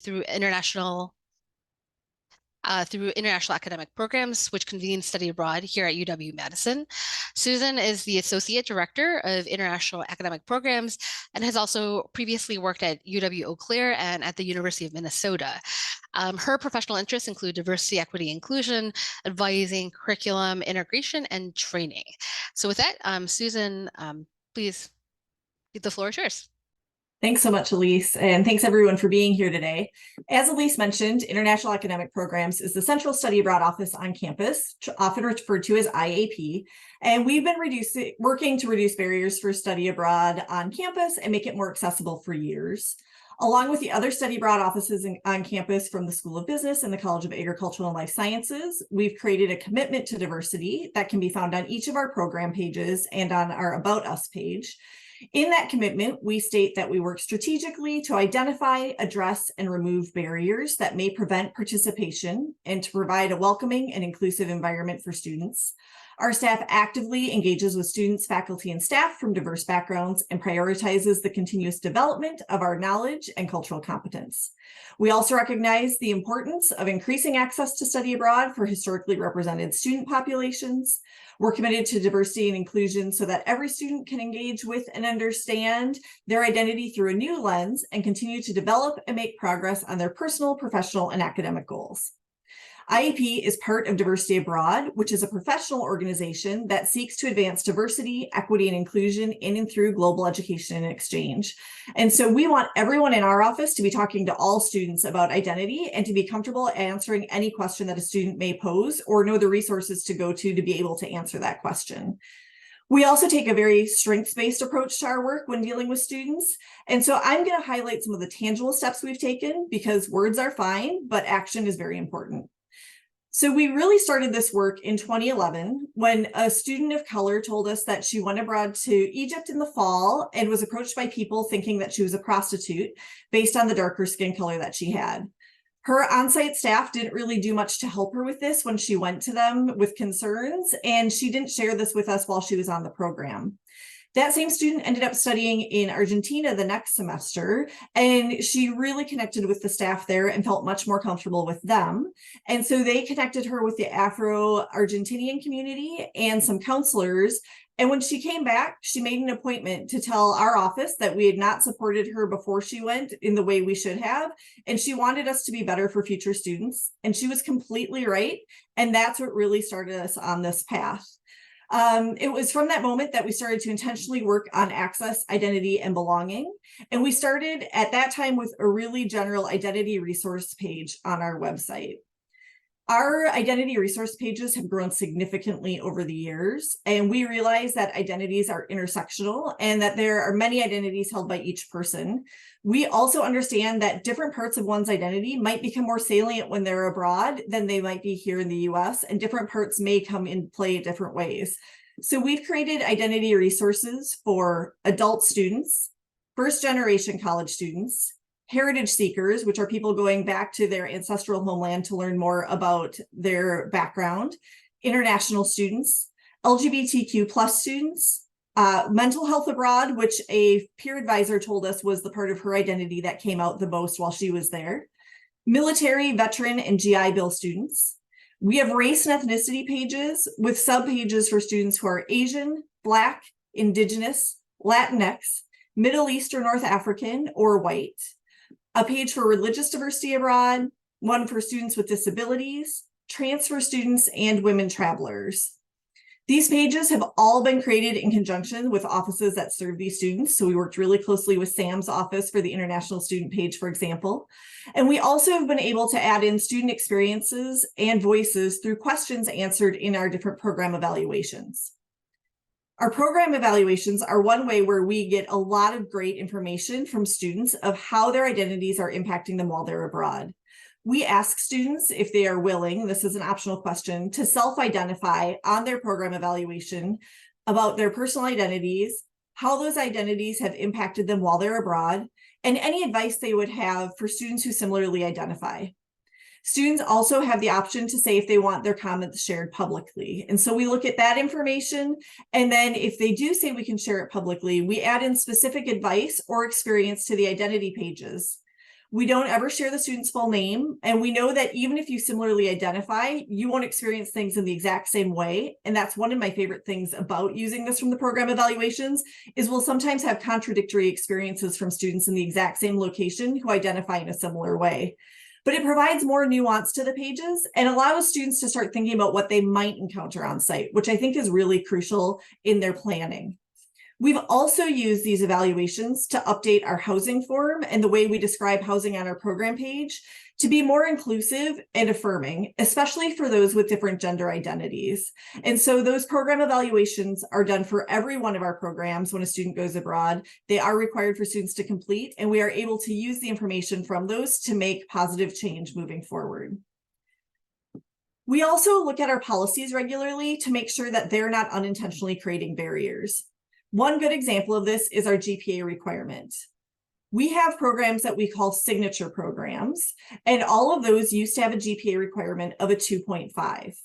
through international academic programs, which convene study abroad here at UW-Madison. Susan is the Associate Director of International Academic Programs and has also previously worked at UW-Eau Claire and at the University of Minnesota. Her professional interests include diversity, equity, inclusion, advising, curriculum, integration, and training. So with that, Susan, please, the floor is yours. Thanks so much, Elise, and thanks everyone for being here today. As Elise mentioned, International Academic Programs is the central study abroad office on campus, often referred to as IAP, and we've been working to reduce barriers for study abroad on campus and make it more accessible for years. Along with the other study abroad offices on campus from the School of Business and the College of Agricultural and Life Sciences, we've created a commitment to diversity that can be found on each of our program pages and on our About Us page. In that commitment, we state that we work strategically to identify, address, and remove barriers that may prevent participation and to provide a welcoming and inclusive environment for students. Our staff actively engages with students, faculty, and staff from diverse backgrounds and prioritizes the continuous development of our knowledge and cultural competence. We also recognize the importance of increasing access to study abroad for historically represented student populations. We're committed to diversity and inclusion so that every student can engage with and understand their identity through a new lens and continue to develop and make progress on their personal, professional, and academic goals. IAP is part of Diversity Abroad, which is a professional organization that seeks to advance diversity, equity, and inclusion in and through global education and exchange. And so we want everyone in our office to be talking to all students about identity and to be comfortable answering any question that a student may pose or know the resources to go to be able to answer that question. We also take a very strengths-based approach to our work when dealing with students. And so I'm going to highlight some of the tangible steps we've taken because words are fine, but action is very important. So we really started this work in 2011 when a student of color told us that she went abroad to Egypt in the fall and was approached by people thinking that she was a prostitute based on the darker skin color that she had. Her on-site staff didn't really do much to help her with this when she went to them with concerns, and she didn't share this with us while she was on the program. That same student ended up studying in Argentina the next semester, and she really connected with the staff there and felt much more comfortable with them. And so they connected her with the Afro-Argentinian community and some counselors. And when she came back, she made an appointment to tell our office that we had not supported her before she went in the way we should have. And she wanted us to be better for future students. And she was completely right. And that's what really started us on this path. It was from that moment that we started to intentionally work on access, identity, and belonging. And we started at that time with a really general identity resource page on our website. Our identity resource pages have grown significantly over the years, and we realize that identities are intersectional and that there are many identities held by each person. We also understand that different parts of one's identity might become more salient when they're abroad than they might be here in the US, and different parts may come in play different ways. So we've created identity resources for adult students, first-generation college students, heritage seekers, which are people going back to their ancestral homeland to learn more about their background, international students, LGBTQ plus students, mental health abroad, which a peer advisor told us was the part of her identity that came out the most while she was there, military, veteran, and GI Bill students. We have race and ethnicity pages with sub-pages for students who are Asian, Black, Indigenous, Latinx, Middle East or North African, or white. A page for religious diversity abroad, one for students with disabilities, transfer students, and women travelers. These pages have all been created in conjunction with offices that serve these students. So we worked really closely with Sam's office for the international student page, for example. And we also have been able to add in student experiences and voices through questions answered in our different program evaluations. Our program evaluations are one way where we get a lot of great information from students of how their identities are impacting them while they're abroad. We ask students if they are willing, this is an optional question, to self-identify on their program evaluation about their personal identities, how those identities have impacted them while they're abroad, and any advice they would have for students who similarly identify. Students also have the option to say if they want their comments shared publicly. And so we look at that information. And then if they do say we can share it publicly, we add in specific advice or experience to the identity pages. We don't ever share the student's full name, and we know that even if you similarly identify, you won't experience things in the exact same way. And that's one of my favorite things about using this from the program evaluations, is we'll sometimes have contradictory experiences from students in the exact same location who identify in a similar way. But it provides more nuance to the pages and allows students to start thinking about what they might encounter on site, which I think is really crucial in their planning. We've also used these evaluations to update our housing form and the way we describe housing on our program page to be more inclusive and affirming, especially for those with different gender identities. And so those program evaluations are done for every one of our programs when a student goes abroad. They are required for students to complete, and we are able to use the information from those to make positive change moving forward. We also look at our policies regularly to make sure that they're not unintentionally creating barriers. One good example of this is our GPA requirement. We have programs that we call signature programs, and all of those used to have a GPA requirement of a 2.5.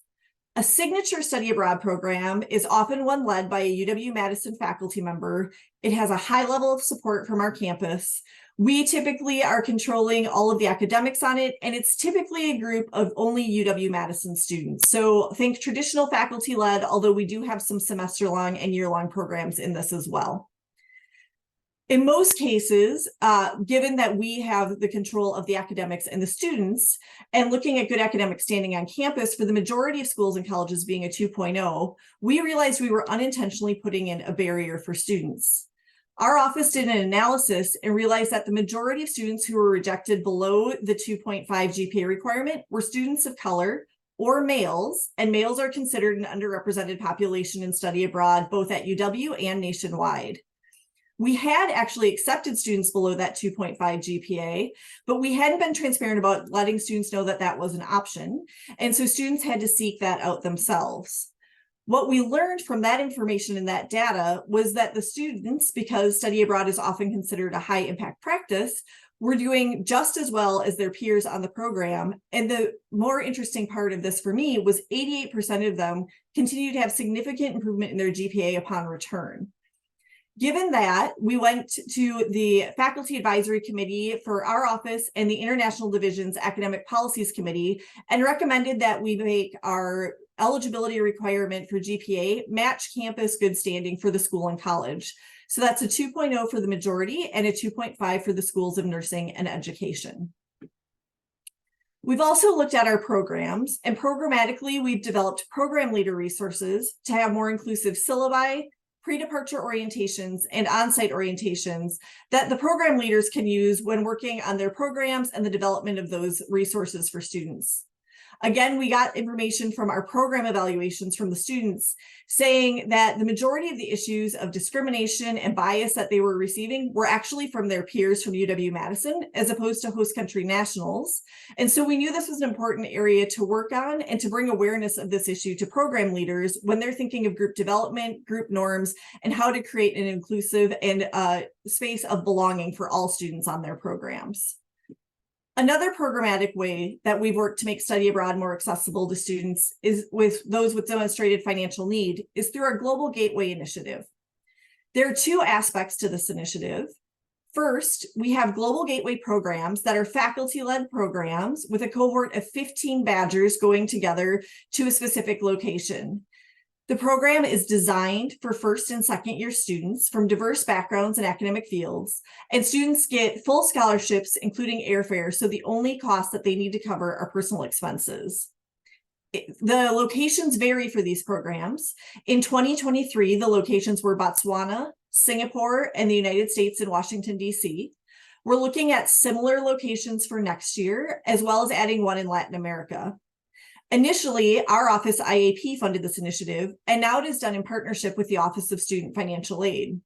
A signature study abroad program is often one led by a UW-Madison faculty member. It has a high level of support from our campus. We typically are controlling all of the academics on it, and it's typically a group of only UW-Madison students. So think traditional faculty led, although we do have some semester long and year long programs in this as well. In most cases, given that we have the control of the academics and the students, and looking at good academic standing on campus for the majority of schools and colleges being a 2.0, we realized we were unintentionally putting in a barrier for students. Our office did an analysis and realized that the majority of students who were rejected below the 2.5 GPA requirement were students of color or males, and males are considered an underrepresented population in study abroad, both at UW and nationwide. We had actually accepted students below that 2.5 GPA, but we hadn't been transparent about letting students know that that was an option. And so students had to seek that out themselves. What we learned from that information and that data was that the students, because study abroad is often considered a high impact practice, were doing just as well as their peers on the program. And the more interesting part of this for me was 88% of them continued to have significant improvement in their GPA upon return. Given that, we went to the Faculty Advisory Committee for our office and the International Division's Academic Policies Committee and recommended that we make our eligibility requirement for GPA match campus good standing for the school and college. So that's a 2.0 for the majority and a 2.5 for the schools of nursing and education. We've also looked at our programs, and programmatically, we've developed program leader resources to have more inclusive syllabi, pre-departure orientations, and on-site orientations that the program leaders can use when working on their programs and the development of those resources for students. Again, we got information from our program evaluations from the students saying that the majority of the issues of discrimination and bias that they were receiving were actually from their peers from UW-Madison, as opposed to host country nationals. And so we knew this was an important area to work on and to bring awareness of this issue to program leaders when they're thinking of group development, group norms, and how to create an inclusive and space of belonging for all students on their programs. Another programmatic way that we've worked to make study abroad more accessible to students is with those with demonstrated financial need is through our Global Gateway initiative. There are two aspects to this initiative. First, we have Global Gateway programs that are faculty-led programs with a cohort of 15 badgers going together to a specific location. The program is designed for first and second year students from diverse backgrounds and academic fields, and students get full scholarships, including airfare, so the only costs that they need to cover are personal expenses. The locations vary for these programs. In 2023, the locations were Botswana, Singapore, and the United States and Washington, D.C. We're looking at similar locations for next year, as well as adding one in Latin America. Initially, our office IAP funded this initiative, and now it is done in partnership with the Office of Student Financial Aid.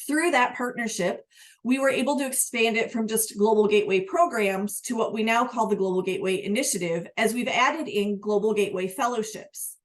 Through that partnership, we were able to expand it from just Global Gateway programs to what we now call the Global Gateway Initiative, as we've added in Global Gateway Fellowships.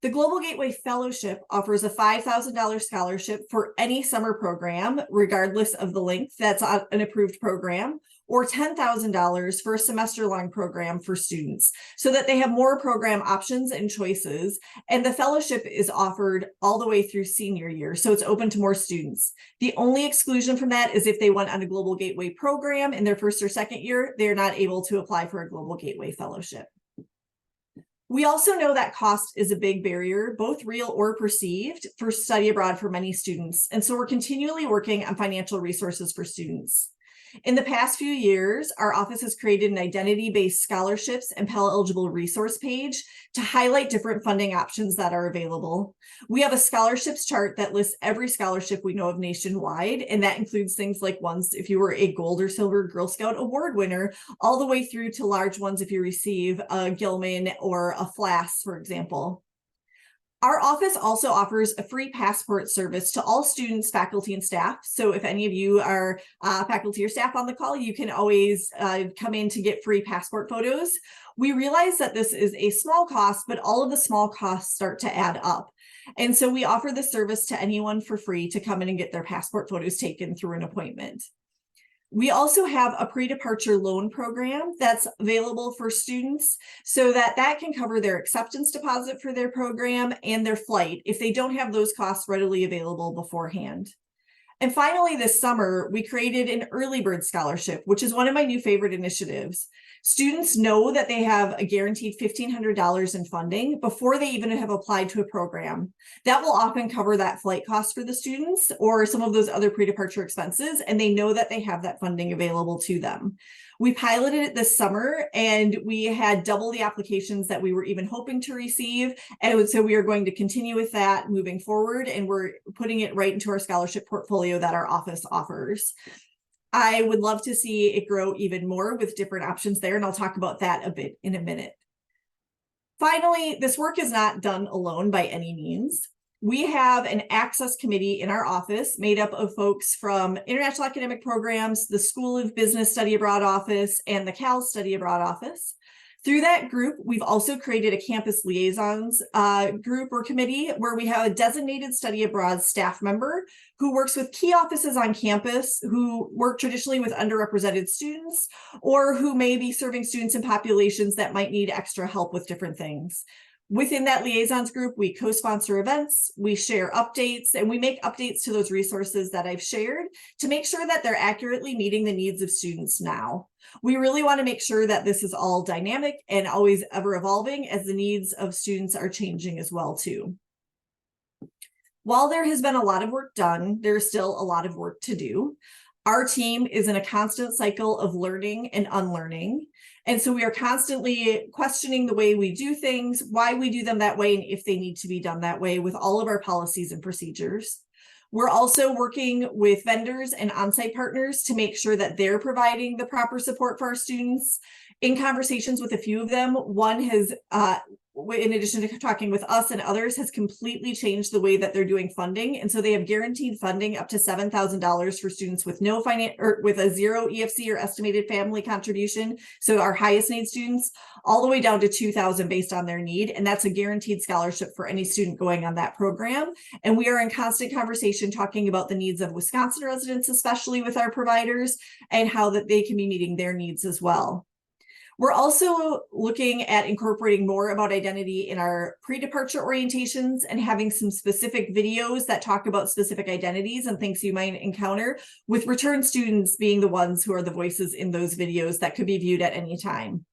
The Global Gateway Fellowship offers a $5,000 scholarship for any summer program, regardless of the length, that's an approved program, or $10,000 for a semester-long program for students so that they have more program options and choices. And the fellowship is offered all the way through senior year, so it's open to more students. The only exclusion from that is if they went on a Global Gateway program in their first or second year, they're not able to apply for a Global Gateway fellowship. We also know that cost is a big barrier, both real or perceived, for study abroad for many students. And so we're continually working on financial resources for students. In the past few years, our office has created an identity-based scholarships and Pell-eligible resource page to highlight different funding options that are available. We have a scholarships chart that lists every scholarship we know of nationwide, and that includes things like ones if you were a gold or silver Girl Scout award winner, all the way through to large ones if you receive a Gilman or a FLAS, for example. Our office also offers a free passport service to all students, faculty, and staff. So if any of you are faculty or staff on the call, you can always come in to get free passport photos. We realize that this is a small cost, but all of the small costs start to add up. And so we offer the service to anyone for free to come in and get their passport photos taken through an appointment. We also have a pre-departure loan program that's available for students so that can cover their acceptance deposit for their program and their flight if they don't have those costs readily available beforehand. And finally, this summer, we created an early bird scholarship, which is one of my new favorite initiatives. Students know that they have a guaranteed $1,500 in funding before they even have applied to a program. That will often cover that flight cost for the students or some of those other pre-departure expenses, and they know that they have that funding available to them. We piloted it this summer, and we had double the applications that we were even hoping to receive. And so we are going to continue with that moving forward, and we're putting it right into our scholarship portfolio that our office offers. I would love to see it grow even more with different options there, and I'll talk about that a bit in a minute. Finally, this work is not done alone by any means. We have an access committee in our office made up of folks from International Academic Programs, the School of Business Study Abroad office, and the Cal Study Abroad office. Through that group, we've also created a campus liaisons group or committee where we have a designated study abroad staff member who works with key offices on campus who work traditionally with underrepresented students or who may be serving students in populations that might need extra help with different things. Within that liaisons group, we co-sponsor events, we share updates, and we make updates to those resources that I've shared to make sure that they're accurately meeting the needs of students now. We really want to make sure that this is all dynamic and always ever evolving as the needs of students are changing as well too. While there has been a lot of work done, there's still a lot of work to do. Our team is in a constant cycle of learning and unlearning. And so we are constantly questioning the way we do things, why we do them that way, and if they need to be done that way with all of our policies and procedures. We're also working with vendors and on-site partners to make sure that they're providing the proper support for our students. In conversations with a few of them, one has, in addition to talking with us and others, has completely changed the way that they're doing funding. And so they have guaranteed funding up to $7,000 for students with no or with a zero EFC or estimated family contribution. So our highest need students, all the way down to $2,000 based on their need. And that's a guaranteed scholarship for any student going on that program. And we are in constant conversation talking about the needs of Wisconsin residents, especially with our providers, and how that they can be meeting their needs as well. We're also looking at incorporating more about identity in our pre-departure orientations and having some specific videos that talk about specific identities and things you might encounter, with return students being the ones who are the voices in those videos that could be viewed at any time.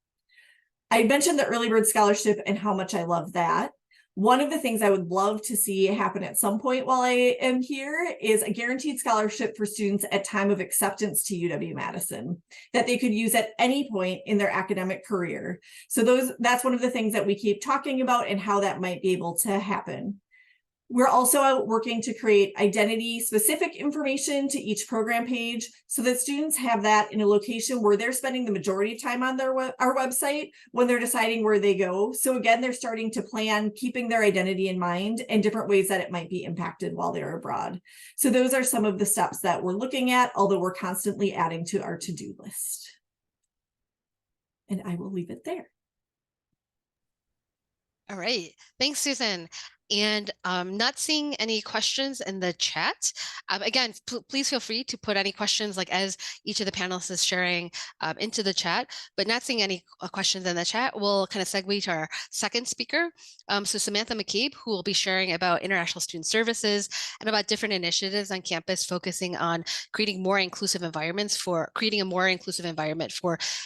I mentioned the Early Bird Scholarship and how much I love that. One of the things I would love to see happen at some point while I am here is a guaranteed scholarship for students at time of acceptance to UW-Madison that they could use at any point in their academic career. So that's one of the things that we keep talking about and how that might be able to happen. We're also out working to create identity-specific information to each program page so that students have that in a location where they're spending the majority of time on our website when they're deciding where they go. So again, they're starting to plan keeping their identity in mind and different ways that it might be impacted while they're abroad. So those are some of the steps that we're looking at, although we're constantly adding to our to-do list. And I will leave it there. All right. Thanks, Susan. And not seeing any questions in the chat. Again, please feel free to put any questions like as each of the panelists is sharing into the chat, but not seeing any questions in the chat. We'll kind of segue to our second speaker. So Samantha McCabe, who will be sharing about international student services and about different initiatives on campus focusing on creating a more inclusive environment for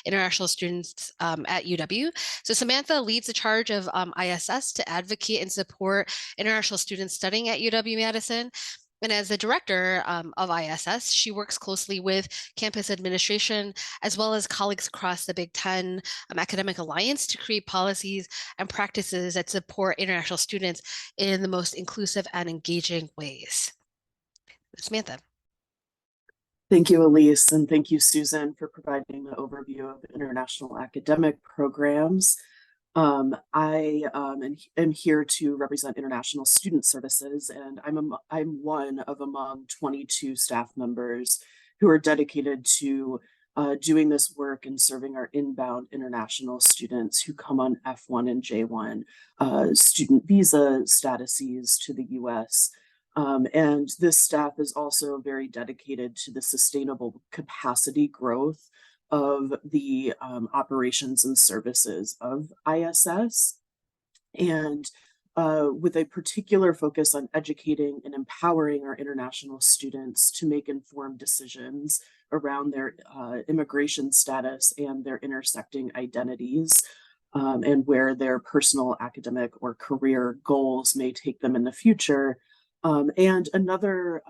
international students at UW. So Samantha leads the charge of ISS to advocate and support international students studying at UW-Madison. And as the director of ISS, she works closely with campus administration, as well as colleagues across the Big Ten Academic Alliance to create policies and practices that support international students in the most inclusive and engaging ways. Samantha. Thank you, Elise, and thank you, Susan, for providing the overview of international academic programs. I am here to represent International Student Services, and I'm one of among 22 staff members who are dedicated to doing this work and serving our inbound international students who come on F1 and J1 student visa statuses to the US. And this staff is also very dedicated to the sustainable capacity growth of the operations and services of ISS, and with a particular focus on educating and empowering our international students to make informed decisions around their immigration status and their intersecting identities, and where their personal, academic, or career goals may take them in the future. And another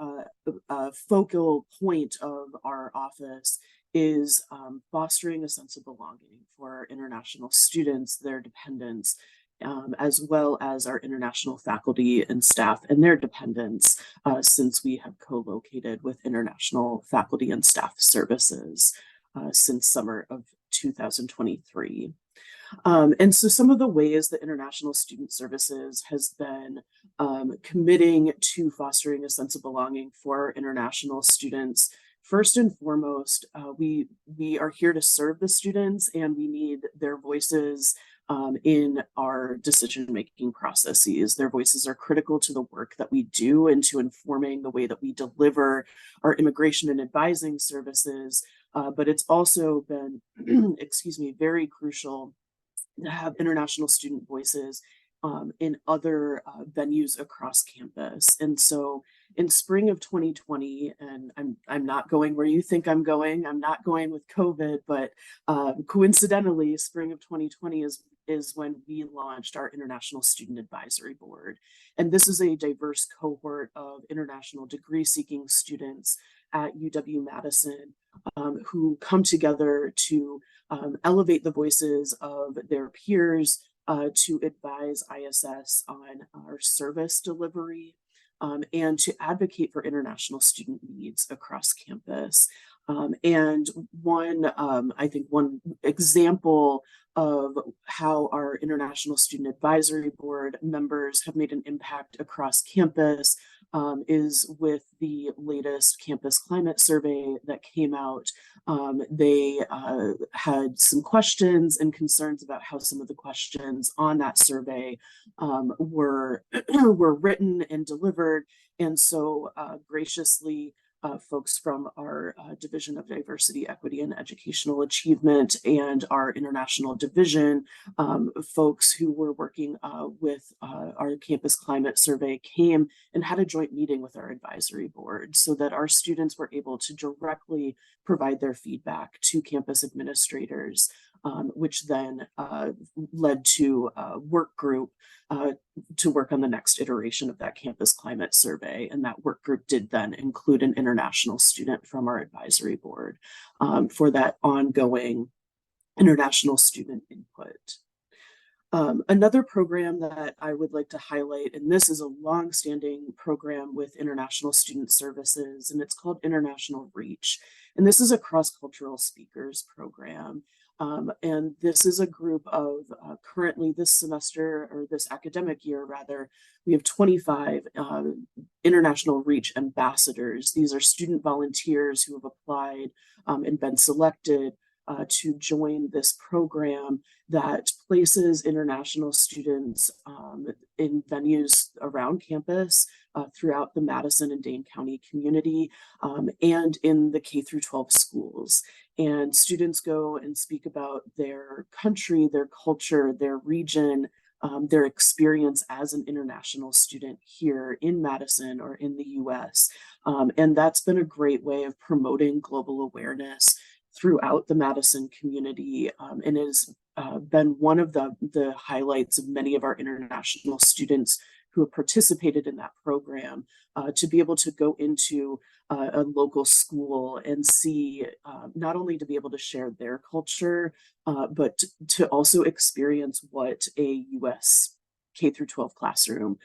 focal point of our office is fostering a sense of belonging for our international students, their dependents, as well as our international faculty and staff and their dependents, since we have co-located with International Faculty and Staff Services since summer of 2023. And so some of the ways that International Student Services has been committing to fostering a sense of belonging for our international students. First and foremost, we are here to serve the students, and we need their voices in our decision-making processes. Their voices are critical to the work that we do and to informing the way that we deliver our immigration and advising services. But it's also been, excuse me, very crucial to have international student voices in other venues across campus. And so in spring of 2020, and I'm not going where you think I'm going with COVID, but coincidentally, spring of 2020 is when we launched our International Student Advisory Board. And this is a diverse cohort of international degree-seeking students at UW-Madison who come together to elevate the voices of their peers to advise ISS on our service delivery and to advocate for international student needs across campus. And I think one example of how our International Student Advisory Board members have made an impact across campus is with the latest campus climate survey that came out. They had some questions and concerns about how some of the questions on that survey were written and delivered. And so graciously, folks from our Division of Diversity, Equity, and Educational Achievement and our international division, folks who were working with our campus climate survey came and had a joint meeting with our advisory board so that our students were able to directly provide their feedback to campus administrators, which then led to a work group to work on the next iteration of that campus climate survey. And that work group did then include an international student from our advisory board for that ongoing international student input. Another program that I would like to highlight, and this is a long-standing program with International Student Services, and it's called International Reach. And this is a cross-cultural speakers program. And this is a group of currently this semester, or this academic year rather, we have 25 International Reach ambassadors. These are student volunteers who have applied and been selected to join this program that places international students in venues around campus throughout the Madison and Dane County community and in the K through 12 schools. And students go and speak about their country, their culture, their region, their experience as an international student here in Madison or in the US. And that's been a great way of promoting global awareness throughout the Madison community and has been one of the highlights of many of our international students who have participated in that program to be able to go into a local school and see not only to be able to share their culture, but to also experience what a US K through 12 classroom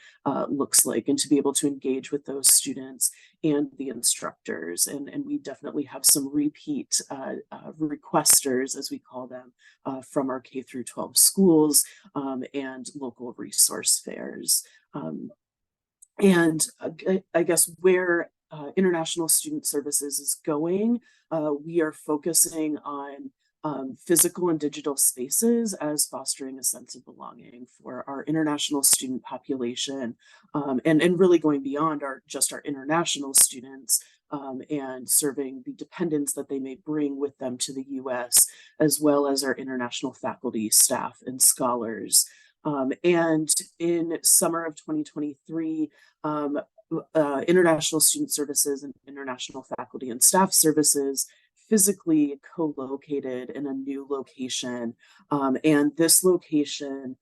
looks like, and to be able to engage with those students and the instructors. And we definitely have some repeat requesters, as we call them, from our K through 12 schools and local resource fairs. And I guess where International Student Services is going, we are focusing on physical and digital spaces as fostering a sense of belonging for our international student population, and really going beyond just our international students and serving the dependents that they may bring with them to the US, as well as our international faculty, staff, and scholars. And in summer of 2023, International Student Services and International Faculty and Staff Services physically co-located in a new location. And this location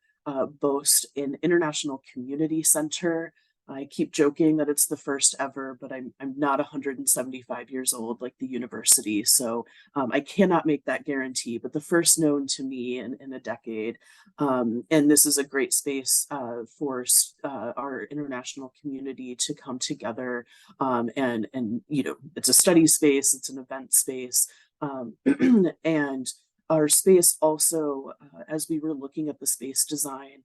boasts an international community center. I keep joking that it's the first ever, but I'm not 175 years old like the university, so I cannot make that guarantee, but the first known to me in a decade. And this is a great space for our international community to come together, and you know, it's a study space, it's an event space, and our space also, as we were looking at the space design,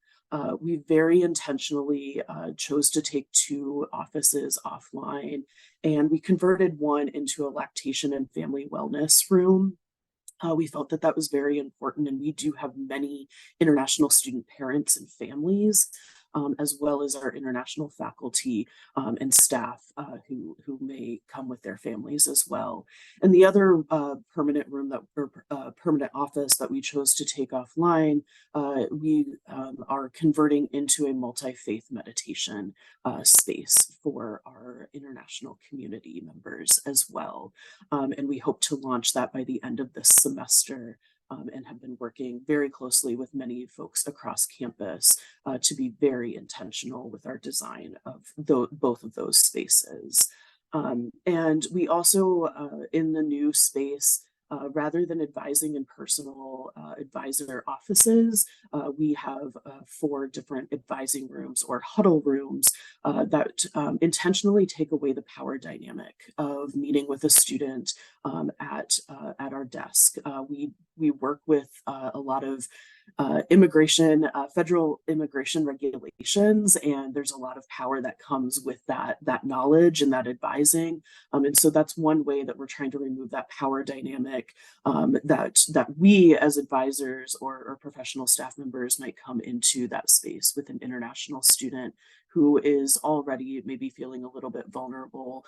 we very intentionally chose to take 2 offices offline, and we converted one into a lactation and family wellness room. We felt that that was very important, and we do have many international student parents and families, as well as our international faculty and staff who may come with their families as well. And the other permanent room or permanent office that we chose to take offline, we are converting into a multi-faith meditation space for our international community members as well. And we hope to launch that by the end of this semester. And have been working very closely with many folks across campus to be very intentional with our design of both of those spaces. And we also, in the new space, rather than advising in personal advisor offices, we have 4 different advising rooms or huddle rooms that intentionally take away the power dynamic of meeting with a student at our desk. We work with a lot of federal immigration regulations, and there's a lot of power that comes with that knowledge and that advising. And so that's one way that we're trying to remove that power dynamic that we as advisors or professional staff members might come into that space with an international student who is already maybe feeling a little bit vulnerable,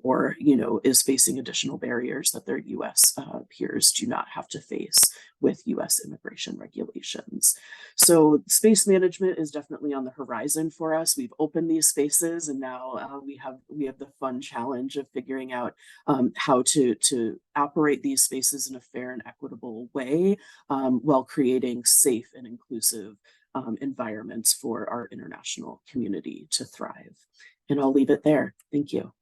or is facing additional barriers that their US peers do not have to face with US immigration regulations. So space management is definitely on the horizon for us. We've opened these spaces, and now we have the fun challenge of figuring out how to operate these spaces in a fair and equitable way, while creating safe and inclusive environments for our international community to thrive. And I'll leave it there. Thank you.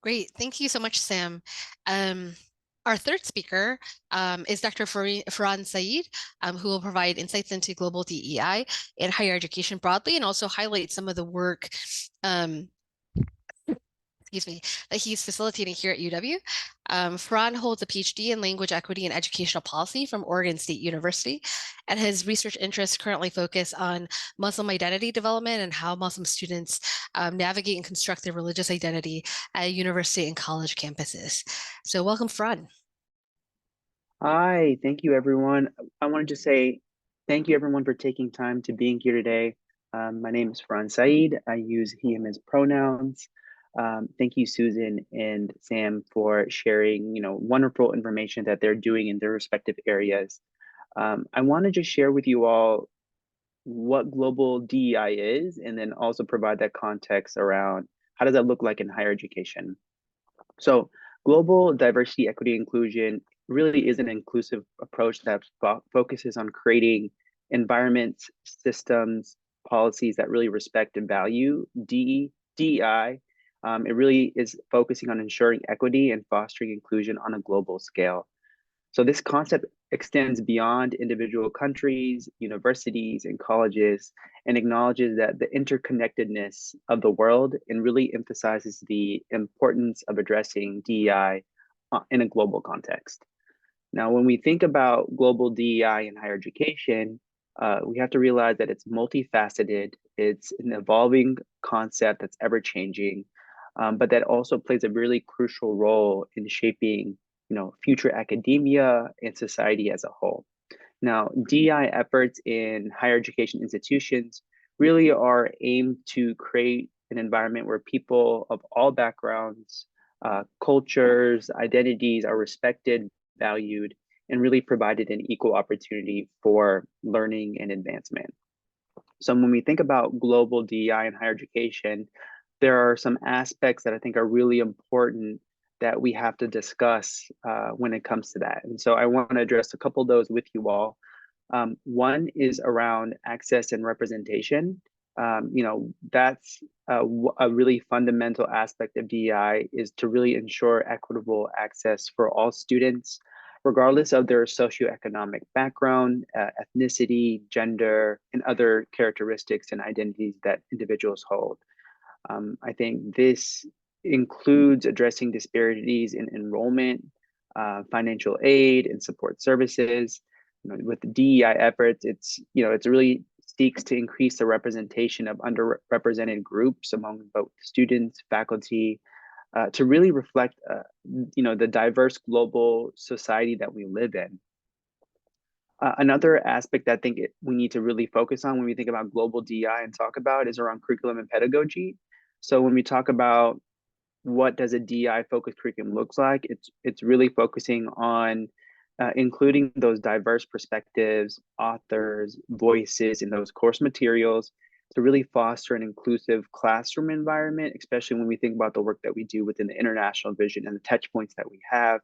Great. Thank you so much, Sam. Our third speaker is Dr. Farhan Saeed, who will provide insights into global DEI and higher education broadly, and also highlight some of the work excuse me, that he's facilitating here at UW. Farhan holds a PhD in language equity and educational policy from Oregon State University, and his research interests currently focus on Muslim identity development and how Muslim students navigate and construct their religious identity at university and college campuses. So welcome, Farhan. Hi, thank you everyone. I wanted to say thank you everyone for taking time to being here today. My name is Farhan Saeed. I use he, him as pronouns. Thank you, Susan and Sam, for sharing, wonderful information that they're doing in their respective areas. I want to just share with you all what global DEI is, and then also provide that context around how does that look like in higher education. So global diversity, equity, inclusion really is an inclusive approach that focuses on creating environments, systems, policies that really respect and value DEI. It really is focusing on ensuring equity and fostering inclusion on a global scale. So this concept extends beyond individual countries, universities, and colleges, and acknowledges that the interconnectedness of the world and really emphasizes the importance of addressing DEI in a global context. Now, when we think about global DEI in higher education, we have to realize that it's multifaceted. It's an evolving concept that's ever changing, but that also plays a really crucial role in shaping, future academia and society as a whole. Now, DEI efforts in higher education institutions really are aimed to create an environment where people of all backgrounds, cultures, identities are respected, valued, and really provided an equal opportunity for learning and advancement. So when we think about global DEI in higher education, there are some aspects that I think are really important that we have to discuss when it comes to that. And so I want to address a couple of those with you all. One is around access and representation. That's a really fundamental aspect of DEI, is to really ensure equitable access for all students, regardless of their socioeconomic background, ethnicity, gender, and other characteristics and identities that individuals hold. I think this includes addressing disparities in enrollment, financial aid, and support services. With the DEI efforts, it's really seeks to increase the representation of underrepresented groups among both students, faculty, to really reflect, the diverse global society that we live in. Another aspect that I think we need to really focus on when we think about global DEI and talk about is around curriculum and pedagogy. So when we talk about what does a DEI focused curriculum looks like, it's really focusing on including those diverse perspectives, authors, voices in those course materials to really foster an inclusive classroom environment, especially when we think about the work that we do within the international vision and the touch points that we have.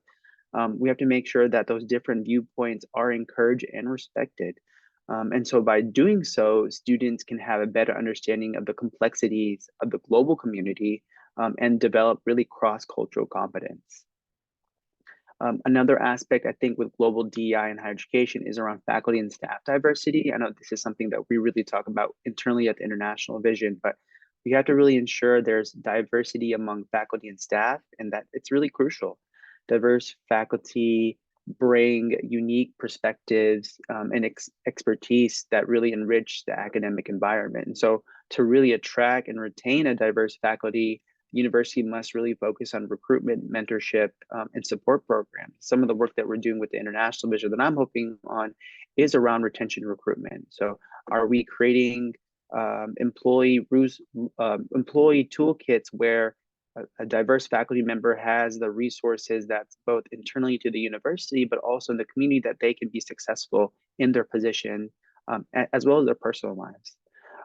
We have to make sure that those different viewpoints are encouraged and respected. And so by doing so, students can have a better understanding of the complexities of the global community and develop really cross-cultural competence. Another aspect I think with global DEI in higher education is around faculty and staff diversity. I know this is something that we really talk about internally at the International Vision, but we have to really ensure there's diversity among faculty and staff, and that it's really crucial. Diverse faculty bring unique perspectives and expertise that really enrich the academic environment. And so to really attract and retain a diverse faculty, the university must really focus on recruitment, mentorship, and support programs. Some of the work that we're doing with the International Vision that I'm hoping on is around retention recruitment. So are we creating employee toolkits where a diverse faculty member has the resources that's both internally to the university, but also in the community, that they can be successful in their position, as well as their personal lives.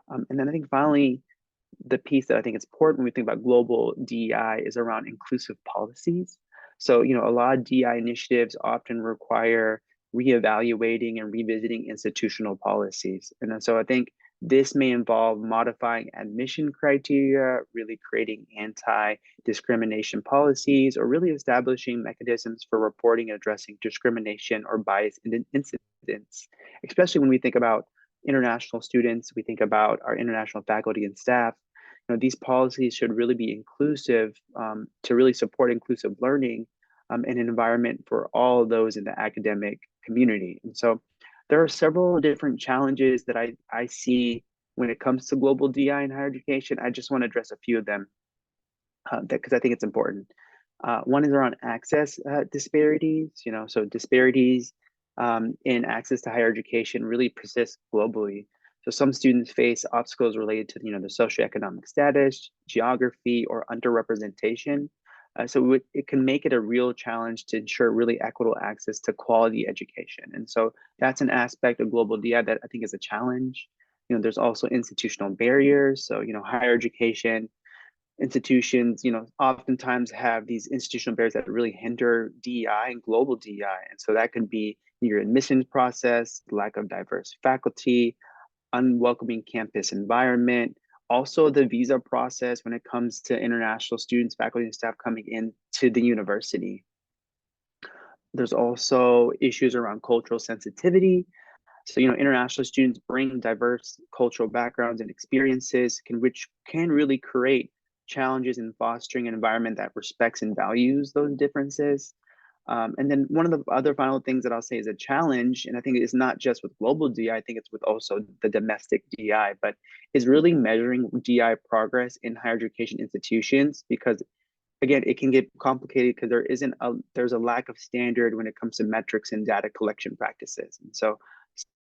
And then I think finally, the piece that I think is important when we think about global DEI is around inclusive policies. So, a lot of DEI initiatives often require reevaluating and revisiting institutional policies. And so I think this may involve modifying admission criteria, really creating anti-discrimination policies, or really establishing mechanisms for reporting and addressing discrimination or bias incidents, especially when we think about international students, we think about our international faculty and staff. these policies should really be inclusive to really support inclusive learning and an environment for all those in the academic community. And so there are several different challenges that I see when it comes to global DI in higher education. I just want to address a few of them because I think it's important. One is around access disparities. So disparities in access to higher education really persist globally. So some students face obstacles related to the socioeconomic status, geography, or underrepresentation. So it can make it a real challenge to ensure really equitable access to quality education. And so that's an aspect of global DI that I think is a challenge. There's also institutional barriers. So higher education institutions, oftentimes have these institutional barriers that really hinder DEI and global DEI. And so that could be your admissions process, lack of diverse faculty, unwelcoming campus environment, also the visa process when it comes to international students, faculty, and staff coming into the university. There's also issues around cultural sensitivity. So, international students bring diverse cultural backgrounds and experiences, which can really create challenges in fostering an environment that respects and values those differences. And then one of the other final things that I'll say is a challenge, and I think it's not just with global DI, I think it's with also the domestic DI, but is really measuring DI progress in higher education institutions, because again, it can get complicated because there's a lack of standard when it comes to metrics and data collection practices. And so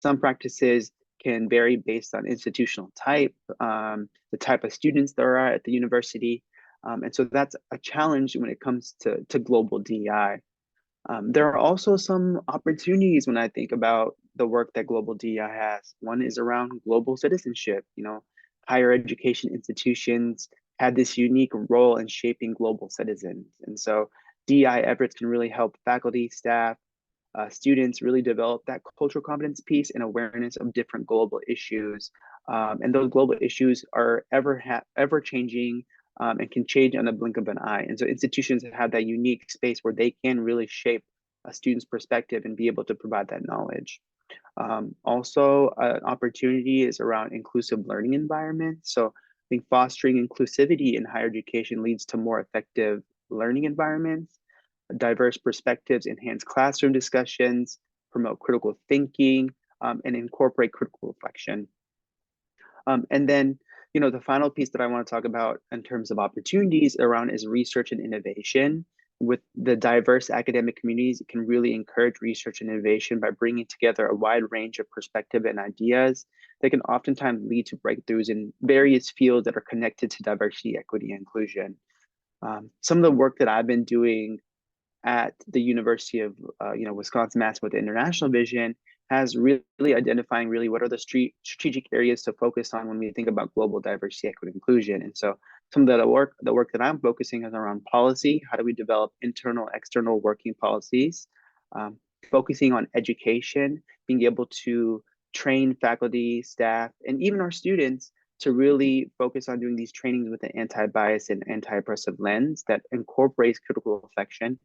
some practices can vary based on institutional type, the type of students there are at the university. And so that's a challenge when it comes to global DEI. There are also some opportunities when I think about the work that global DEI has. One is around global citizenship. Higher education institutions had this unique role in shaping global citizens. And so DEI efforts can really help faculty, staff, students really develop that cultural competence piece and awareness of different global issues. And those global issues are ever changing and can change on the blink of an eye. And so institutions have that unique space where they can really shape a student's perspective and be able to provide that knowledge. Also, an opportunity is around inclusive learning environments. So I think fostering inclusivity in higher education leads to more effective learning environments. Diverse perspectives enhance classroom discussions, promote critical thinking, and incorporate critical reflection. And then, the final piece that I want to talk about in terms of opportunities around is research and innovation. With the diverse academic communities, it can really encourage research and innovation by bringing together a wide range of perspective and ideas that can oftentimes lead to breakthroughs in various fields that are connected to diversity, equity, and inclusion. Some of the work that I've been doing at the University of Wisconsin-Madison with the International Vision has really identifying really what are the strategic areas to focus on when we think about global diversity, equity, inclusion. And so some of the work that I'm focusing is around policy. How do we develop internal, external working policies? Focusing on education, being able to train faculty, staff, and even our students to really focus on doing these trainings with an anti-bias and anti-oppressive lens that incorporates critical reflection.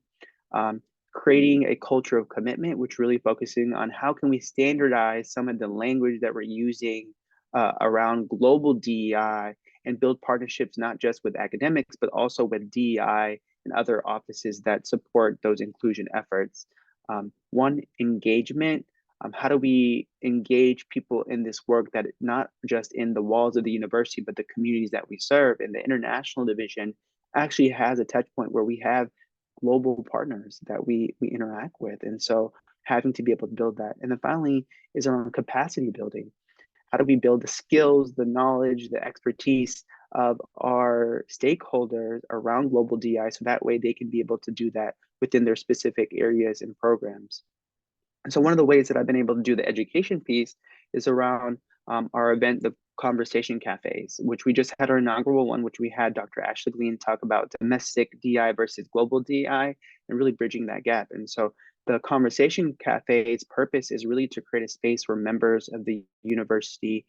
Creating a culture of commitment, which really focusing on how can we standardize some of the language that we're using around global DEI and build partnerships not just with academics, but also with DEI and other offices that support those inclusion efforts. One, engagement. How do we engage people in this work that not just in the walls of the university, but the communities that we serve? And the international division actually has a touch point where we have global partners that we interact with. And so having to be able to build that. And then finally is around capacity building. How do we build the skills, the knowledge, the expertise of our stakeholders around global DI so that way they can be able to do that within their specific areas and programs. And so one of the ways that I've been able to do the education piece is around our event, the Conversation Cafes, which we just had our inaugural one, which we had Dr. Ashley Glean talk about domestic DI versus global DI and really bridging that gap. And so the Conversation Cafe's purpose is really to create a space where members of the university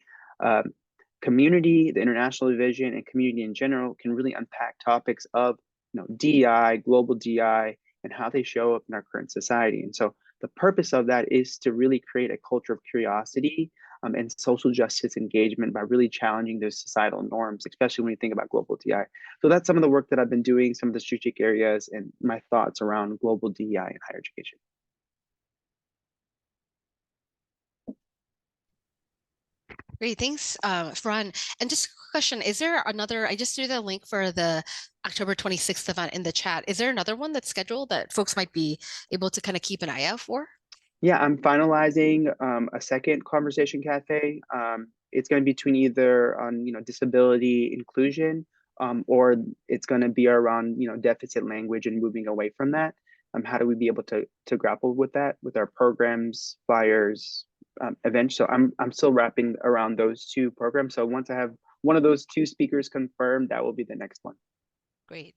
community, the international division, and community in general can really unpack topics of DI, global DI, and how they show up in our current society. And so the purpose of that is to really create a culture of curiosity and social justice engagement by really challenging those societal norms, especially when you think about global DEI. So that's some of the work that I've been doing, some of the strategic areas, and my thoughts around global DEI in higher education. Great, thanks, Faran. And just a quick question, is there another, I just threw the link for the October 26th event in the chat. Is there another one that's scheduled that folks might be able to kind of keep an eye out for? Yeah, I'm finalizing a second conversation cafe. It's going to be between either on disability inclusion, or it's going to be around deficit language and moving away from that. How do we be able to grapple with that with our programs, flyers, events? So I'm still wrapping around those two programs. So once I have one of those two speakers confirmed, that will be the next one. Great.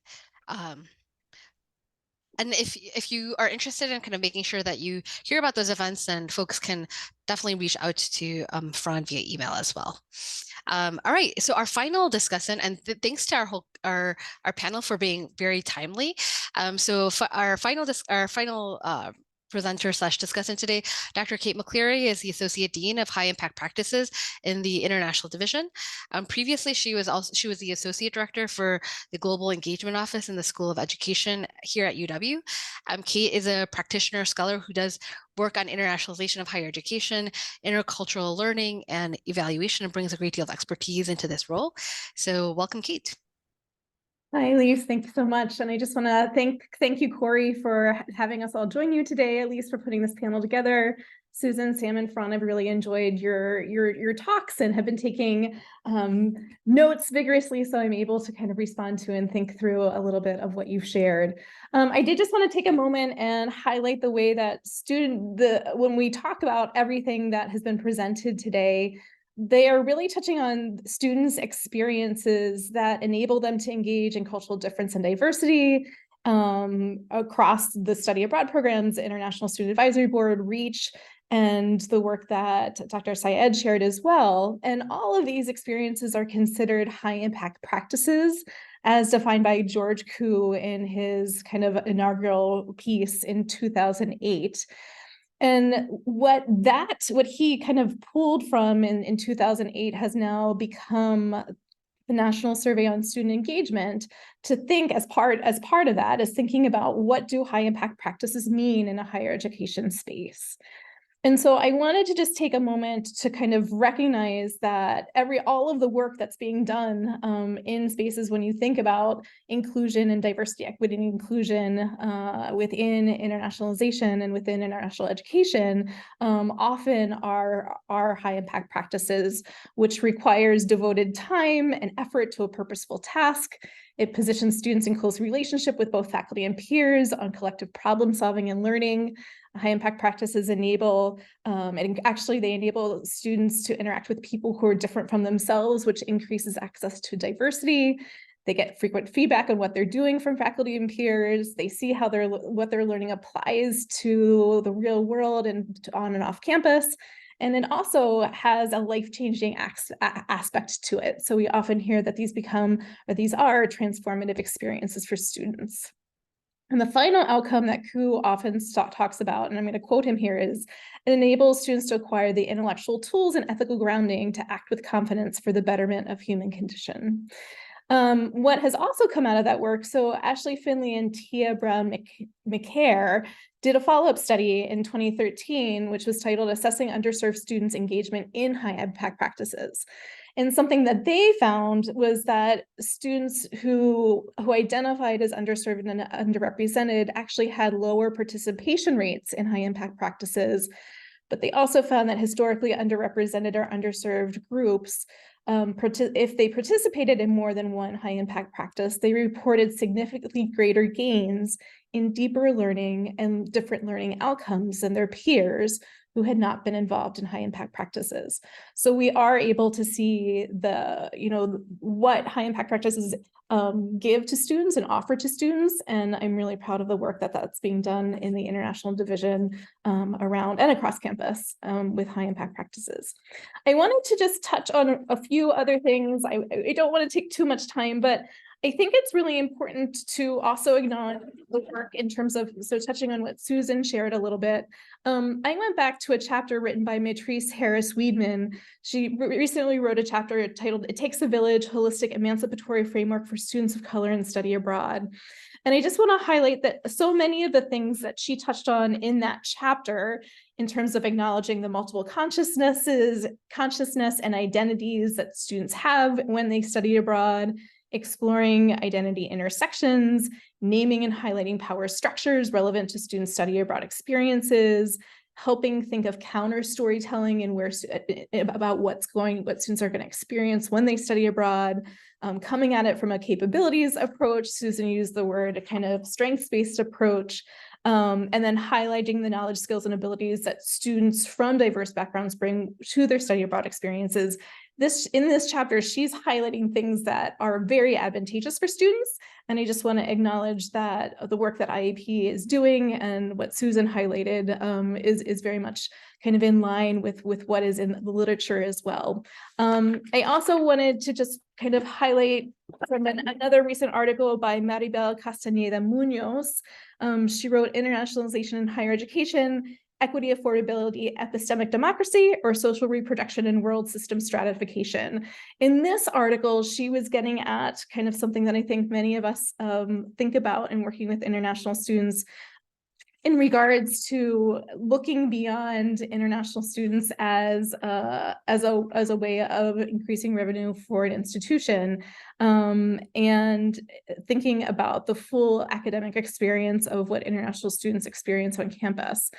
And if you are interested in kind of making sure that you hear about those events, then folks can definitely reach out to Fran via email as well. All right, so our final discussant, and thanks to our panel for being very timely. So our final presenter slash discussant today, Dr. Kate McCleary is the Associate Dean of High Impact Practices in the International Division. Previously, she was the Associate Director for the Global Engagement Office in the School of Education here at UW. Kate is a practitioner scholar who does work on internationalization of higher education, intercultural learning, and evaluation, and brings a great deal of expertise into this role. So welcome, Kate. Hi, Elise. Thank you so much. And I just want to thank you, Corey, for having us all join you today, Elise, for putting this panel together. Susan, Sam, and Fran, I've really enjoyed your talks and have been taking notes vigorously, so I'm able to kind of respond to and think through a little bit of what you've shared. I did just want to take a moment and highlight the way that when we talk about everything that has been presented today, they are really touching on students' experiences that enable them to engage in cultural difference and diversity across the study abroad programs, International Student Advisory Board, REACH, and the work that Dr. Syed shared as well. And all of these experiences are considered high impact practices as defined by George Koo in his kind of inaugural piece in 2008. And what he kind of pulled from in 2008 has now become the National Survey on Student Engagement, to think as part of that is thinking about what do high impact practices mean in a higher education space. And so I wanted to just take a moment to kind of recognize that all of the work that's being done in spaces when you think about inclusion and diversity, equity, and inclusion within internationalization and within international education often are high impact practices, which requires devoted time and effort to a purposeful task. It positions students in close relationship with both faculty and peers on collective problem solving and learning. High impact practices enable students to interact with people who are different from themselves, which increases access to diversity. They get frequent feedback on what they're doing from faculty and peers. They see how what they're learning applies to the real world and on and off campus. And it also has a life-changing aspect to it. So we often hear that these are transformative experiences for students. And the final outcome that Koo often talks about, and I'm going to quote him here, is it enables students to acquire the intellectual tools and ethical grounding to act with confidence for the betterment of human condition. What has also come out of that work, so Ashley Finley and Tia Brown-McCare did a follow-up study in 2013, which was titled Assessing Underserved Students' Engagement in High Impact Practices. And something that they found was that students who identified as underserved and underrepresented actually had lower participation rates in high impact practices. But they also found that historically underrepresented or underserved groups, if they participated in more than one high impact practice, they reported significantly greater gains in deeper learning and different learning outcomes than their peers who had not been involved in high impact practices. So we are able to see what high impact practices give to students and offer to students. And I'm really proud of the work that's being done in the International Division around and across campus with high impact practices. I wanted to just touch on a few other things. I don't want to take too much time, but I think it's really important to also acknowledge the work in terms of, so touching on what Susan shared a little bit. I went back to a chapter written by Matrice Harris Weedman. She recently wrote a chapter titled "It Takes a Village: Holistic Emancipatory Framework for Students of Color and Study Abroad." And I just want to highlight that so many of the things that she touched on in that chapter, in terms of acknowledging the multiple consciousness and identities that students have when they study abroad, exploring identity intersections, naming and highlighting power structures relevant to student study abroad experiences, helping think of counter storytelling and about what students are going to experience when they study abroad, coming at it from a capabilities approach. Susan used the word kind of strengths-based approach, and then highlighting the knowledge, skills, and abilities that students from diverse backgrounds bring to their study abroad experiences. In this chapter, she's highlighting things that are very advantageous for students. And I just want to acknowledge that the work that IAP is doing and what Susan highlighted is very much kind of in line with what is in the literature as well. I also wanted to just kind of highlight from another recent article by Maribel Castañeda Munoz. She wrote "Internationalization in Higher Education: Equity, Affordability, Epistemic Democracy, or Social Reproduction and World System Stratification." In this article, she was getting at kind of something that I think many of us think about in working with international students, in regards to looking beyond international students as a way of increasing revenue for an institution, and thinking about the full academic experience of what international students experience on campus.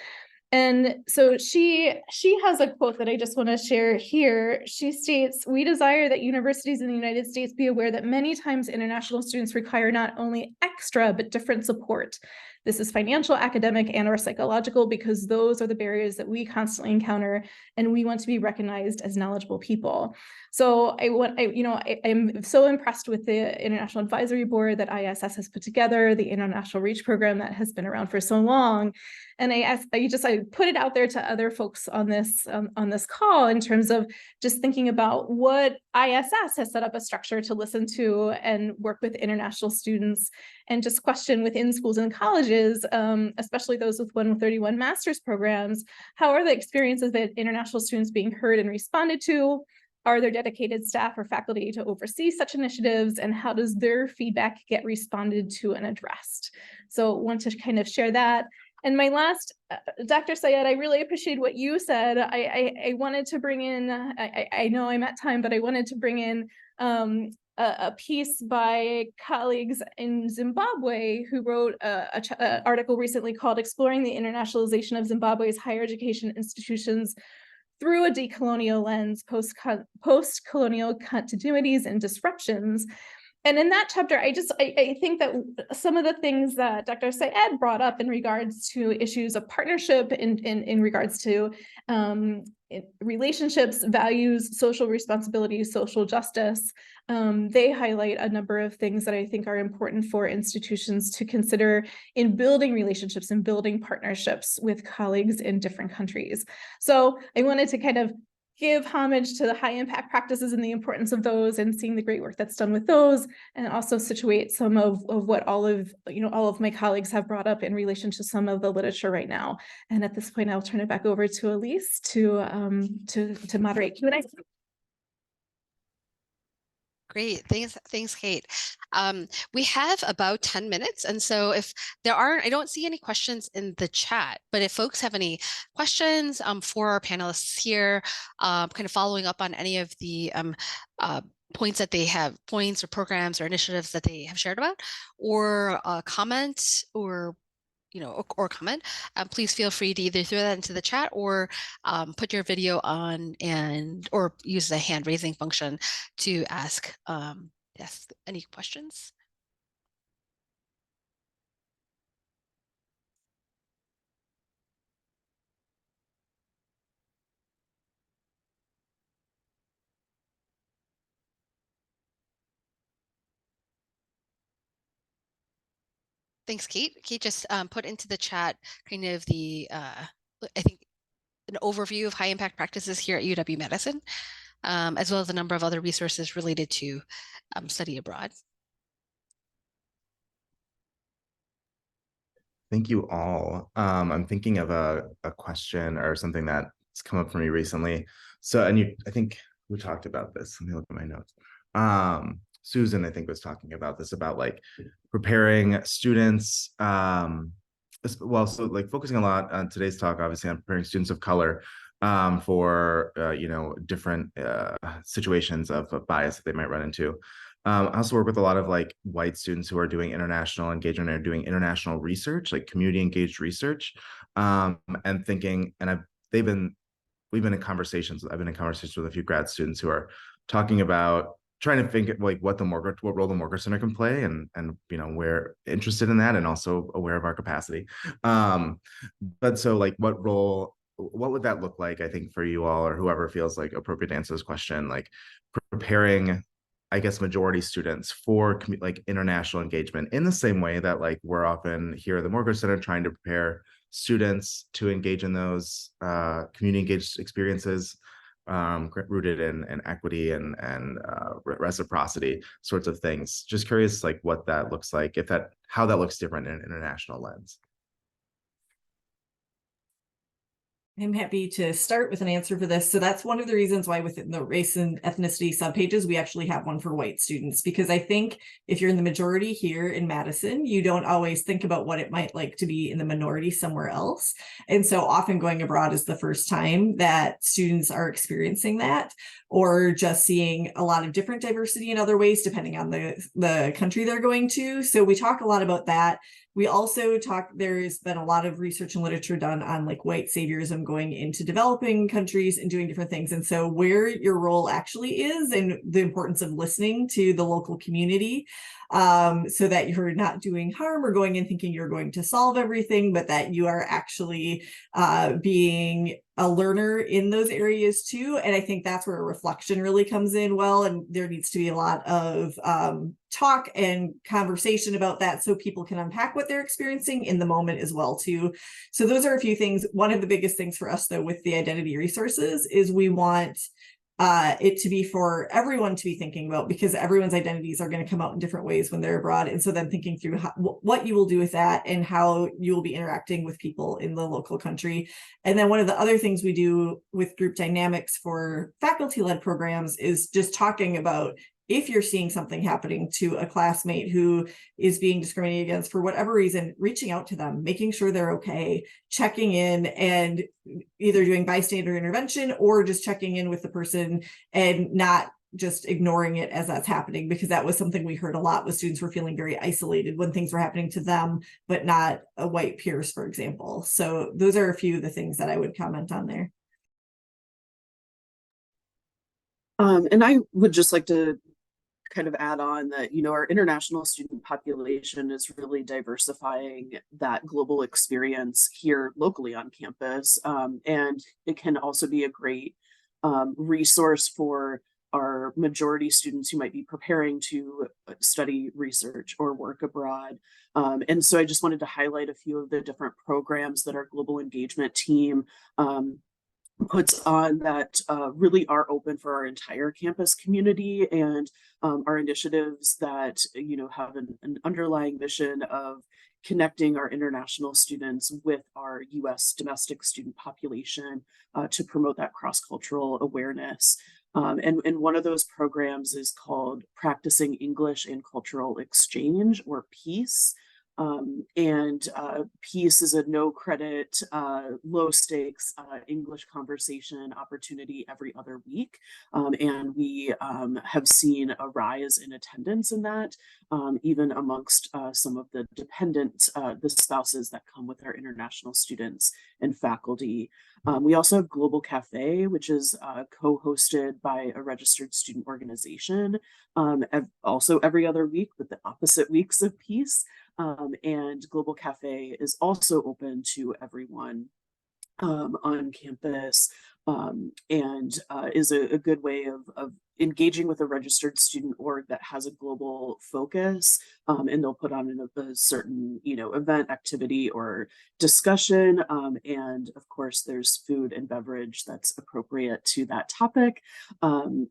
And so she has a quote that I just want to share here. She states, "We desire that universities in the United States be aware that many times international students require not only extra, but different support. This is financial, academic, and or psychological, because those are the barriers that we constantly encounter, and we want to be recognized as knowledgeable people." So I'm so impressed with the International Advisory Board that ISS has put together, the International Reach program that has been around for so long. And I put it out there to other folks on this call, in terms of just thinking about what ISS has set up a structure to listen to and work with international students, and just question within schools and colleges, especially those with 131 master's programs, how are the experiences of international students being heard and responded to? Are there dedicated staff or faculty to oversee such initiatives? And how does their feedback get responded to and addressed? So I want to kind of share that. And my last, Dr. Syed, I really appreciate what you said. I wanted to bring in, I know I'm at time, but I wanted to bring in a piece by colleagues in Zimbabwe who wrote an article recently called "Exploring the Internationalization of Zimbabwe's Higher Education Institutions Through a Decolonial Lens, Post-Colonial Continuities and Disruptions." And in that chapter, I think that some of the things that Dr. Syed brought up in regards to issues of partnership, in regards to relationships, values, social responsibility, social justice, they highlight a number of things that I think are important for institutions to consider in building relationships and building partnerships with colleagues in different countries. So I wanted to kind of give homage to the high impact practices and the importance of those, and seeing the great work that's done with those, and also situate some of what all of my colleagues have brought up in relation to some of the literature right now. And at this point, I'll turn it back over to Elise to moderate Q&A. Great, thanks, Kate. We have about 10 minutes, and so if I don't see any questions in the chat, but if folks have any questions for our panelists here, kind of following up on any of the points that they have, points or programs or initiatives that they have shared about, or comment or comment, please feel free to either throw that into the chat or put your video on or use the hand raising function to ask any questions. Thanks, Kate. Kate just put into the chat kind of the, I think, an overview of high impact practices here at UW-Madison, as well as a number of other resources related to study abroad. Thank you all. I'm thinking of a question or something that's come up for me recently. So, and I think we talked about this. Let me look at my notes. Susan, I think, was talking about this, about like preparing students. Well, so like focusing a lot on today's talk, obviously, on preparing students of color for different situations of bias that they might run into. I also work with a lot of like white students who are doing international engagement or doing international research, like community engaged research, and thinking. And we've been in conversations. I've been in conversations with a few grad students who are talking about trying to think like what role the Morgan Center can play, and we're interested in that and also aware of our capacity. But so like what would that look like, I think, for you all, or whoever feels like appropriate to answer this question, like preparing, I guess, majority students for like international engagement in the same way that like we're often here at the Morgan Center trying to prepare students to engage in those community engaged experiences rooted in equity and reciprocity sorts of things. Just curious, like what that looks like, how that looks different in an international lens. I'm happy to start with an answer for this. So that's one of the reasons why within the race and ethnicity subpages, we actually have one for white students, because I think if you're in the majority here in Madison, you don't always think about what it might like to be in the minority somewhere else. And so often going abroad is the first time that students are experiencing that, or just seeing a lot of different diversity in other ways, depending on the country they're going to. So we talk a lot about that. We also there's been a lot of research and literature done on like white saviorism going into developing countries and doing different things. And so where your role actually is, and the importance of listening to the local community, so that you're not doing harm or going in thinking you're going to solve everything, but that you are actually being a learner in those areas too. And I think that's where reflection really comes in well. And there needs to be a lot of talk and conversation about that so people can unpack what they're experiencing in the moment as well too. So those are a few things. One of the biggest things for us though with the identity resources is we want it to be for everyone to be thinking about, because everyone's identities are going to come out in different ways when they're abroad. And so then thinking through what you will do with that and how you will be interacting with people in the local country. And then one of the other things we do with group dynamics for faculty-led programs is just talking about, if you're seeing something happening to a classmate who is being discriminated against for whatever reason, reaching out to them, making sure they're okay, checking in, and either doing bystander intervention or just checking in with the person and not just ignoring it as that's happening, because that was something we heard a lot with students were feeling very isolated when things were happening to them, but not a white peers, for example. So those are a few of the things that I would comment on there. And I would just like to kind of add on that, our international student population is really diversifying that global experience here locally on campus. And it can also be a great resource for our majority students who might be preparing to study research or work abroad. And so I just wanted to highlight a few of the different programs that our global engagement team puts on that really are open for our entire campus community, and our initiatives that have an underlying mission of connecting our international students with our U.S. domestic student population to promote that cross-cultural awareness. And one of those programs is called Practicing English and Cultural Exchange, or PEACE. And PEACE is a no credit, low stakes English conversation opportunity every other week. And we have seen a rise in attendance in that, even amongst some of the the spouses that come with our international students and faculty. We also have Global Cafe, which is co-hosted by a registered student organization, also every other week, with the opposite weeks of PEACE. And Global Cafe is also open to everyone on campus, and is a good way of engaging with a registered student org that has a global focus, and they'll put on a certain event, activity, or discussion, and of course there's food and beverage that's appropriate to that topic. And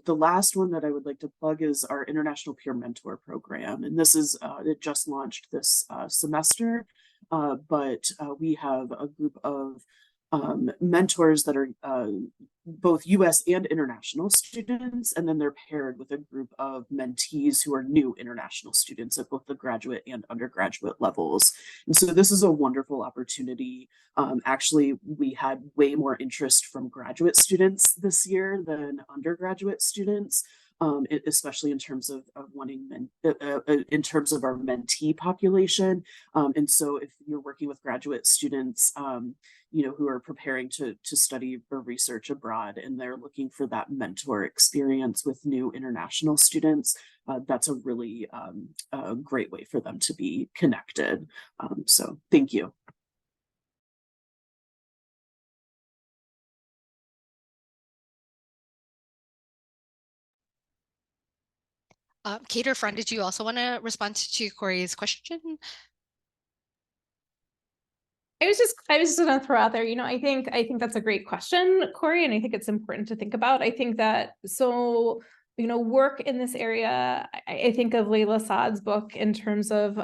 the last one that I would like to plug is our International Peer Mentor Program, and this is it just launched this semester. but we have a group of mentors that are both US and international students, and then they're paired with a group of mentees who are new international students at both the graduate and undergraduate levels. And so this is a wonderful opportunity. Actually, we had way more interest from graduate students this year than undergraduate students. Especially in terms of wanting in terms of our mentee population. And so if you're working with graduate students, who are preparing to study or research abroad, and they're looking for that mentor experience with new international students, that's a really great way for them to be connected. So thank you. Kate or Fran, did you also want to respond to Corey's question? I was just gonna throw out there, I think that's a great question, Corey, and I think it's important to think about. I think that work in this area, I think of Layla Saad's book in terms of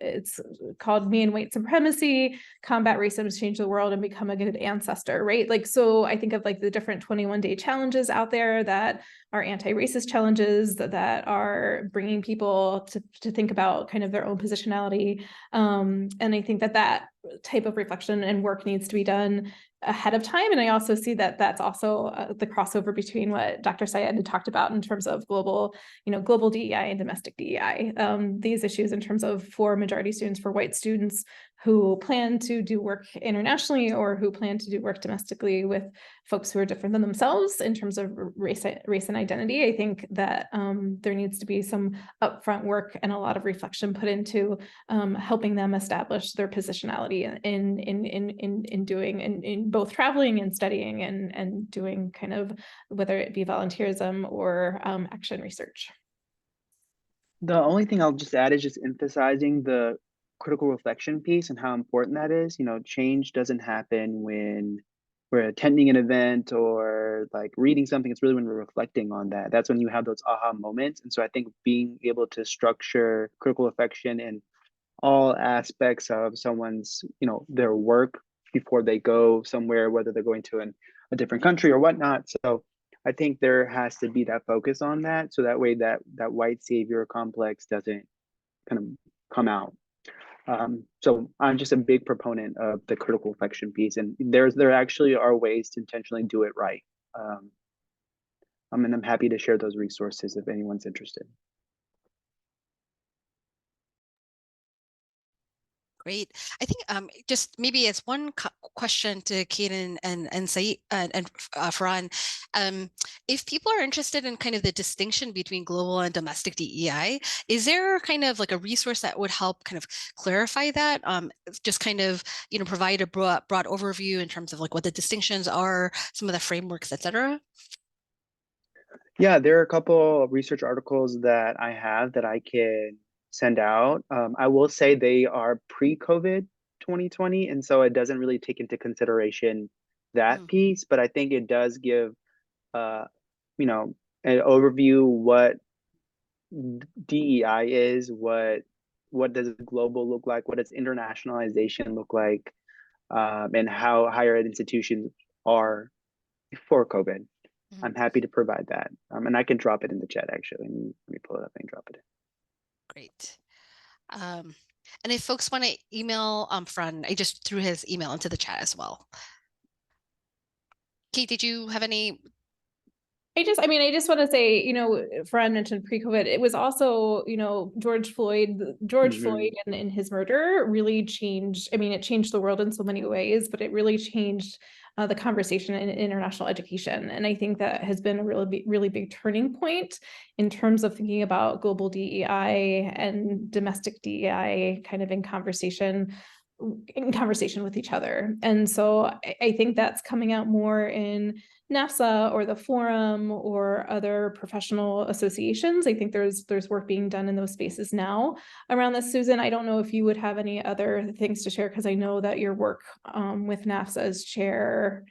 it's called Me and White Supremacy, Combat Racism, Change the World, and Become a Good Ancestor, right? Like, so I think of like the different 21-day challenges out there that are anti-racist challenges that are bringing people to think about kind of their own positionality. And I think that type of reflection and work needs to be done ahead of time. And I also see that that's also the crossover between what Dr. Syed had talked about in terms of global DEI and domestic DEI. These issues in terms of for majority students, for white students who plan to do work internationally or who plan to do work domestically with folks who are different than themselves in terms of race and identity. I think that there needs to be some upfront work and a lot of reflection put into helping them establish their positionality in doing in both traveling and studying and doing kind of whether it be volunteerism or action research. The only thing I'll just add is just emphasizing the critical reflection piece and how important that is. Change doesn't happen when we're attending an event or like reading something. It's really when we're reflecting on that. That's when you have those aha moments. And so I think being able to structure critical reflection in all aspects of someone's, their work before they go somewhere, whether they're going to a different country or whatnot. So I think there has to be that focus on that. So that way that white savior complex doesn't kind of come out. So I'm just a big proponent of the critical reflection piece, and there actually are ways to intentionally do it right. And I'm happy to share those resources if anyone's interested. Great. I think just maybe as one question to Kaden and Saeed and Farhan, if people are interested in kind of the distinction between global and domestic DEI, is there kind of like a resource that would help kind of clarify that? Just kind of provide a broad overview in terms of like what the distinctions are, some of the frameworks, etc. Yeah, there are a couple of research articles that I have that I can send out. I will say they are pre-COVID 2020, and so it doesn't really take into consideration that piece, but I think it does give an overview what DEI is, what does global look like, what does internationalization look like, and how higher ed institutions are before COVID. I'm happy to provide that. And I can drop it in the chat, actually. Let me pull it up and drop it in. Great. And if folks want to email Fran, I just threw his email into the chat as well. Kate, did you have any? I just want to say, Fran mentioned pre-COVID. It was also, George Floyd and his murder really changed. It changed the world in so many ways, but it really changed the conversation in international education. And I think that has been a really big turning point in terms of thinking about global DEI and domestic DEI kind of in conversation with each other. And so I think that's coming out more in NAFSA or the forum or other professional associations. I think there's work being done in those spaces now around this. Susan, I don't know if you would have any other things to share, because I know that your work with NAFSA as chair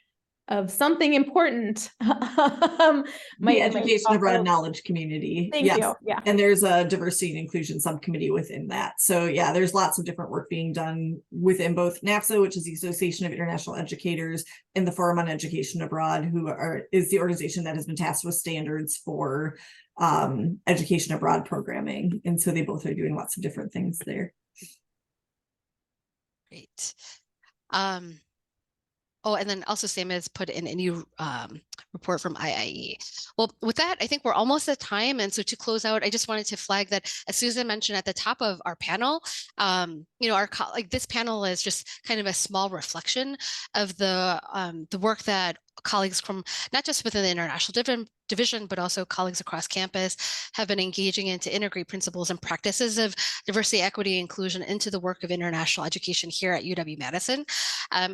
something important. The education abroad also- knowledge community. Thank Yes. you. Yeah. And there's a diversity and inclusion subcommittee within that. So yeah, there's lots of different work being done within both NAFSA, which is the Association of International Educators, and the Forum on Education Abroad, is the organization that has been tasked with standards for education abroad programming. And so they both are doing lots of different things there. Great. Oh, and then also Sam has put in a new report from IIE. Well, with that, I think we're almost at time. And so to close out, I just wanted to flag that, as Susan mentioned at the top of our panel, this panel is just kind of a small reflection of the work that colleagues from not just within the international division, but also colleagues across campus have been engaging in to integrate principles and practices of diversity, equity, inclusion into the work of international education here at UW-Madison.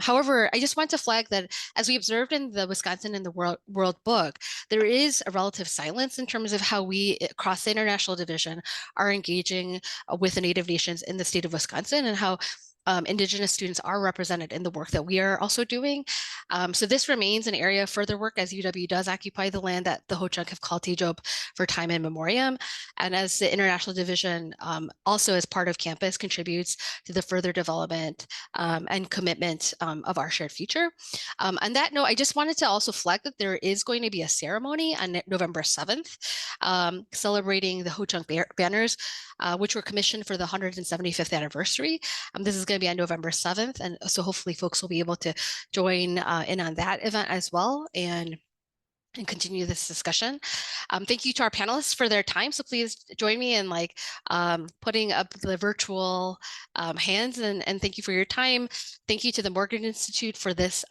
However, I just want to flag that as we observed in the Wisconsin and the World Book, there is a relative silence in terms of how we across the international division are engaging with the Native nations in the state of Wisconsin, and how Indigenous students are represented in the work that we are also doing. So this remains an area of further work as UW does occupy the land that the Ho-Chunk have called Tejob for time in memoriam. And as the International Division also as part of campus contributes to the further development and commitment of our shared future. On that note, I just wanted to also flag that there is going to be a ceremony on November 7th celebrating the Ho-Chunk banners, which were commissioned for the 175th anniversary. This is going to be on November 7th. And so hopefully folks will be able to join in on that event as well and continue this discussion. Thank you to our panelists for their time. So please join me in putting up the virtual hands, and thank you for your time. Thank you to the Morgan Institute for this,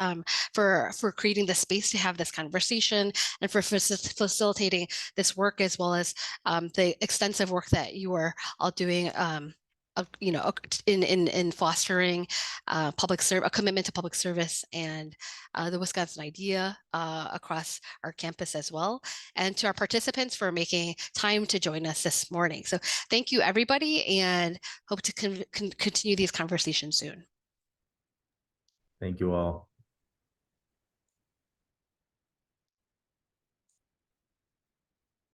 for creating the space to have this conversation and for facilitating this work, as well as the extensive work that you are all doing in fostering a commitment to public service and the Wisconsin idea across our campus as well, and to our participants for making time to join us this morning. So thank you, everybody, and hope to continue these conversations soon. Thank you all.